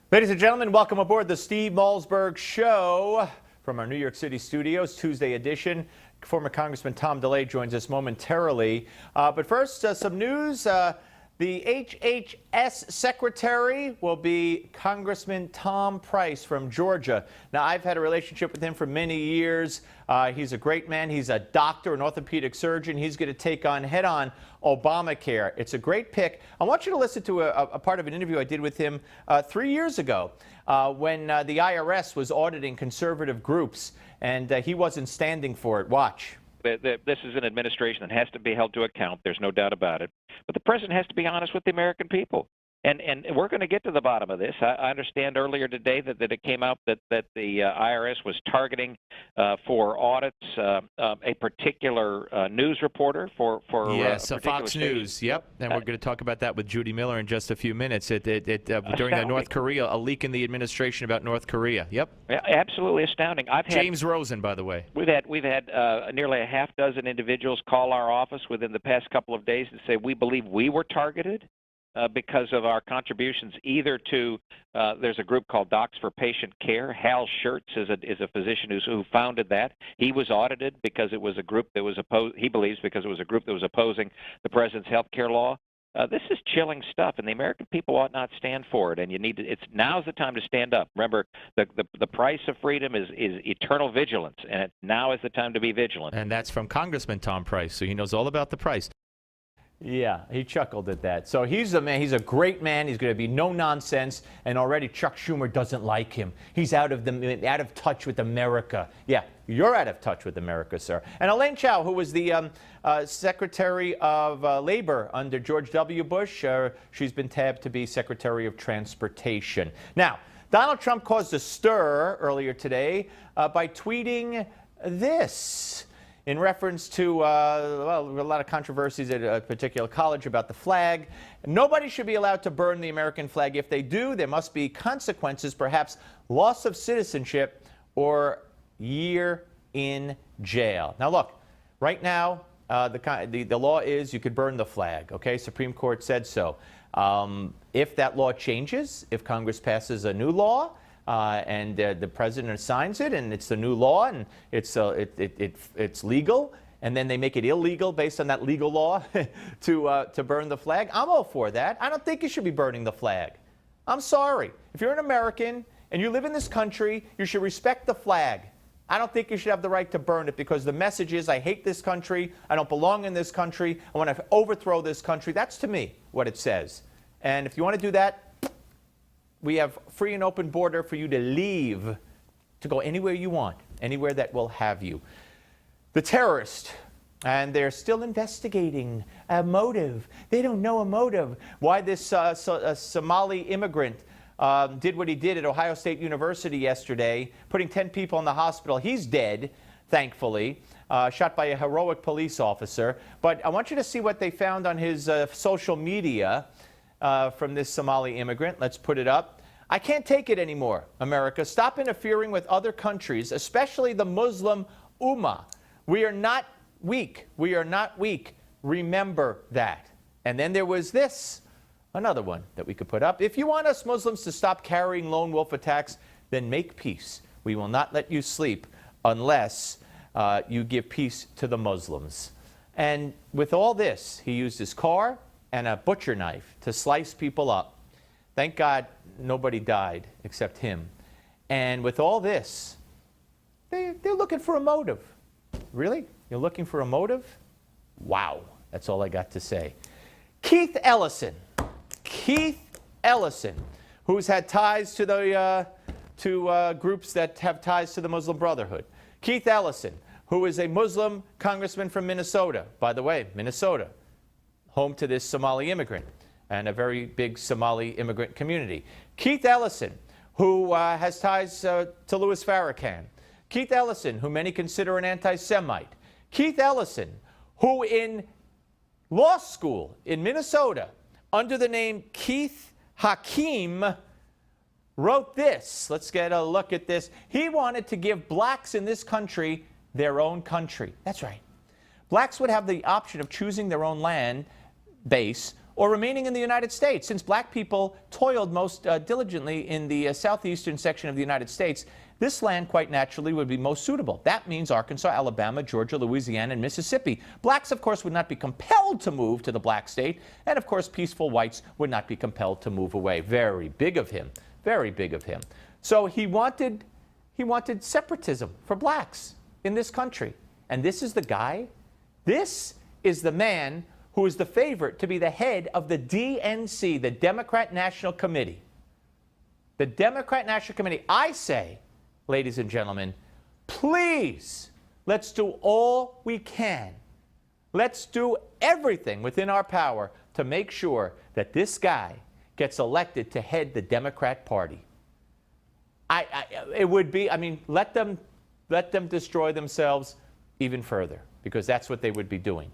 Ladies and gentlemen, welcome aboard the Steve Malzberg Show from our New York City studios, Tuesday edition. Former Congressman Tom DeLay joins us momentarily. But first, some news. The HHS Secretary will be Congressman Tom Price from Georgia. Now, I've had a relationship with him for many years. He's a great man. He's a doctor, an orthopedic surgeon. He's going to take on head-on Obamacare. It's a great pick. I want you to listen to a part of an interview I did with him 3 years ago when the IRS was auditing conservative groups, and he wasn't standing for it. Watch. This is an administration that has to be held to account. There's no doubt about it. But the president has to be honest with the American people. And we're going to get to the bottom of this. I understand earlier today that it came out that the IRS was targeting for audits a particular news reporter for yes, Fox News. Yep, and we're going to talk about that with Judy Miller in just a few minutes. During the North Korea, a leak in the administration about North Korea. Yep, yeah, absolutely astounding. James Rosen, by the way. We've had nearly a half dozen individuals call our office within the past couple of days and say we believe we were targeted. Because of our contributions either to, there's a group called Docs for Patient Care. Hal Schertz is a physician who founded that. He was audited because it was a group that was he believes because it was a group that was opposing the president's health care law. This is chilling stuff, and the American people ought not stand for it. And you need to. Now's the time to stand up. Remember, the price of freedom is eternal vigilance, and now is the time to be vigilant. And that's from Congressman Tom Price, so he knows all about the price. Yeah, he chuckled at that. So he's a man. He's a great man. He's going to be no nonsense. And already Chuck Schumer doesn't like him. He's out of touch with America. Yeah, you're out of touch with America, sir. And Elaine Chao, who was the Secretary of Labor under George W. Bush, she's been tabbed to be Secretary of Transportation. Now, Donald Trump caused a stir earlier today by tweeting this. In reference to a lot of controversies at a particular college about the flag. Nobody should be allowed to burn the American flag. If they do, there must be consequences, perhaps loss of citizenship or year in jail. Now, look, right now, the law is you could burn the flag, okay? Supreme Court said so. If that law changes, if Congress passes a new law, and the president signs it, and it's the new law, and it's legal, and then they make it illegal based on that legal law to burn the flag. I'm all for that. I don't think you should be burning the flag. I'm sorry. If you're an American and you live in this country, you should respect the flag. I don't think you should have the right to burn it because the message is I hate this country, I don't belong in this country, I want to overthrow this country. That's to me what it says. And if you want to do that, we have free and open border for you to leave, to go anywhere you want, anywhere that will have you. The terrorist, and they're still investigating a motive. They don't know a motive. Why this Somali immigrant did what he did at Ohio State University yesterday, putting 10 people in the hospital. He's dead, thankfully, shot by a heroic police officer. But I want you to see what they found on his social media. From this Somali immigrant. Let's put it up. I can't take it anymore, America. Stop interfering with other countries, especially the Muslim Ummah. We are not weak. We are not weak. Remember that. And then there was this, another one that we could put up. If you want us Muslims to stop carrying lone wolf attacks, then make peace. We will not let you sleep unless you give peace to the Muslims. And with all this, he used his car and a butcher knife to slice people up. Thank God nobody died except him. And with all this, they're looking for a motive. Really? You're looking for a motive? Wow. That's all I got to say. Keith Ellison, who's had ties to the groups that have ties to the Muslim Brotherhood. Keith Ellison, who is a Muslim congressman from Minnesota. By the way, Minnesota, home to this Somali immigrant and a very big Somali immigrant community. Keith Ellison, who has ties to Louis Farrakhan. Keith Ellison, who many consider an anti-Semite. Keith Ellison, who in law school in Minnesota, under the name Keith Hakeem, wrote this. Let's get a look at this. He wanted to give blacks in this country their own country. That's right. Blacks would have the option of choosing their own land base or remaining in the United States. Since black people toiled most diligently in the southeastern section of the United States, this land quite naturally would be most suitable. That means Arkansas, Alabama, Georgia, Louisiana, and Mississippi. Blacks, of course, would not be compelled to move to the black state, and of course, peaceful whites would not be compelled to move away. Very big of him. Very big of him. So he wanted separatism for blacks in this country. And this is the guy, this is the man who is the favorite to be the head of the DNC, the Democrat National Committee. The Democrat National Committee. I say, ladies and gentlemen, please, let's do all we can. Let's do everything within our power to make sure that this guy gets elected to head the Democrat Party. It would be, I mean, let them destroy themselves even further, because that's what they would be doing.